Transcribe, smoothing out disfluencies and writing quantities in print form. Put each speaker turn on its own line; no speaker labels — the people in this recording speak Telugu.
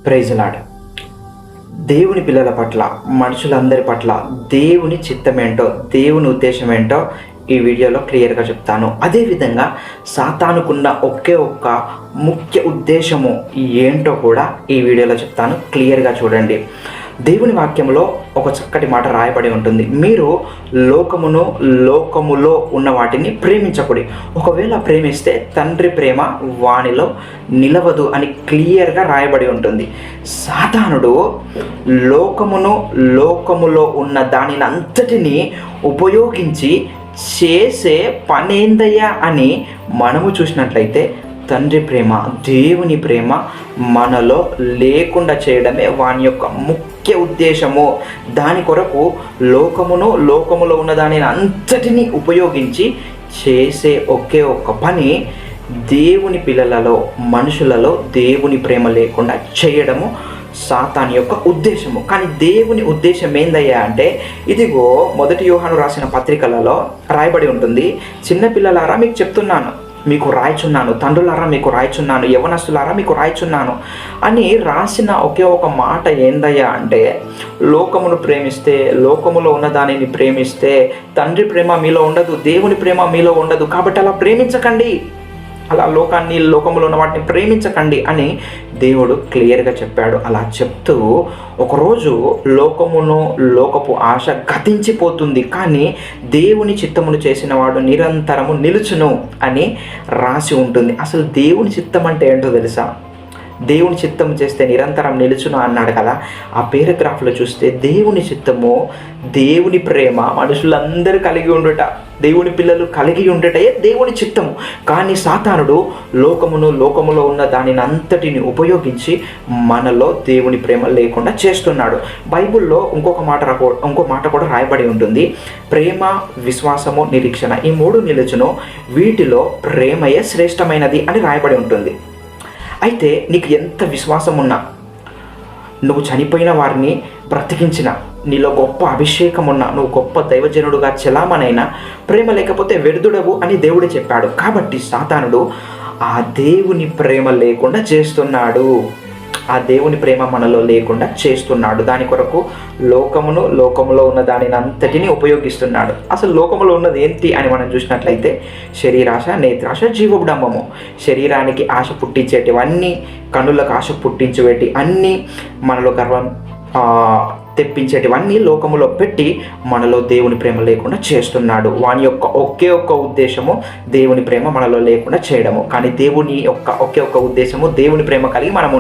Praise lord. దేవుని పిల్లల పట్ల, మనుషులందరి పట్ల దేవుని చిత్తం ఏంటో, దేవుని ఉద్దేశం ఏంటో ఈ వీడియోలో క్లియర్గా చెప్తాను. అదేవిధంగా సాతానుకున్న ఒకే ఒక్క ముఖ్య ఉద్దేశము ఏంటో కూడా ఈ వీడియోలో చెప్తాను. క్లియర్గా చూడండి. దేవుని వాక్యంలో ఒక చక్కటి మాట రాయబడి ఉంటుంది. మీరు లోకములో ఉన్న వాటిని ప్రేమించకూడదు. ఒకవేళ ప్రేమిస్తే తండ్రి ప్రేమ వానిలో నిలవదు అని క్లియర్గా రాయబడి ఉంటుంది. సాతానుడు లోకములో ఉన్న దానిని అంతటిని ఉపయోగించి చేసే పనేందయ్యా అని మనము చూసినట్లయితే తండ్రి ప్రేమ, దేవుని ప్రేమ మనలో లేకుండా చేయడమే వాని యొక్క ముఖ్య ఉద్దేశము. దాని కొరకు లోకములో ఉన్న దానిని అంతటినీ ఉపయోగించి చేసే ఒకే ఒక్క పని దేవుని పిల్లలలో, మనుషులలో దేవుని ప్రేమ లేకుండా చేయడము సాతాను యొక్క ఉద్దేశము. కానీ దేవుని ఉద్దేశం ఏందయ్యా అంటే, ఇదిగో 1 యోహాను రాసిన పత్రికలలో రాయబడి ఉంటుంది. చిన్నపిల్లలారా మీకు చెప్తున్నాను, మీకు రాయిచున్నాను, తండ్రులారా మీకు రాయిచున్నాను, యవనస్తులారా మీకు రాయిచున్నాను అని రాసిన ఒకే ఒక మాట ఏందయ్యా అంటే, లోకమును ప్రేమిస్తే, లోకములో ఉన్న దానిని ప్రేమిస్తే తండ్రి ప్రేమ మీలో ఉండదు, దేవుని ప్రేమ మీలో ఉండదు. కాబట్టి అలా ప్రేమించకండి, అలా లోకములో ఉన్న వాటిని ప్రేమించకండి అని దేవుడు క్లియర్గా చెప్పాడు. అలా చెప్తూ ఒకరోజు లోకపు ఆశ గతించిపోతుంది, కానీ దేవుని చిత్తమును చేసిన వాడు నిరంతరము నిలుచును అని రాసి ఉంటుంది. అసలు దేవుని చిత్తం అంటే ఏంటో తెలుసా? దేవుని చిత్తం చేస్తే నిరంతరం నిలుచును అన్నాడు కదా. ఆ పారాగ్రాఫ్లో చూస్తే దేవుని చిత్తము, దేవుని ప్రేమ మనుషులందరూ కలిగి ఉండుట, దేవుని పిల్లలు కలిగి ఉండటే దేవుని చిత్తము. కానీ సాతానుడు లోకములో ఉన్న దానిని అంతటిని ఉపయోగించి మనలో దేవుని ప్రేమ లేకుండా చేస్తున్నాడు. బైబిల్లో ఇంకో మాట కూడా రాయబడి ఉంటుంది. ప్రేమ, విశ్వాసము, నిరీక్షణ, ఈ 3 నిలుచును, వీటిలో ప్రేమయే శ్రేష్టమైనది అని రాయబడి ఉంటుంది. అయితే నీకు ఎంత విశ్వాసం ఉన్నా, నువ్వు చనిపోయిన వారిని బ్రతికించిన, నీలో గొప్ప అభిషేకం ఉన్నా, నువ్వు గొప్ప దైవజనుడుగా చెలామనైనా ప్రేమ లేకపోతే వ్యర్థుడవు అని దేవుడు చెప్పాడు. కాబట్టి సాతానుడు ఆ దేవుని ప్రేమ లేకుండా చేస్తున్నాడు, ఆ దేవుని ప్రేమ మనలో లేకుండా చేస్తున్నాడు. దాని కొరకు లోకములో ఉన్న దానిని అంతటిని ఉపయోగిస్తున్నాడు. అసలు లోకములో ఉన్నది ఏంటి అని మనం చూసినట్లయితే శరీరాశ, నేత్రాశ, జీవోడంబము. శరీరానికి ఆశ పుట్టించేటివన్నీ, కన్నులకు ఆశ పుట్టించేటి అన్నీ, మనలో గర్వం తెప్పించేటివన్నీ లోకములో పెట్టి మనలో దేవుని ప్రేమ లేకుండా చేస్తున్నాడు. వాని యొక్క ఒకే ఒక్క ఉద్దేశము దేవుని ప్రేమ మనలో లేకుండా చేయడము. కానీ దేవుని యొక్క ఒకే ఒక్క ఉద్దేశము దేవుని ప్రేమ కలిగి మనం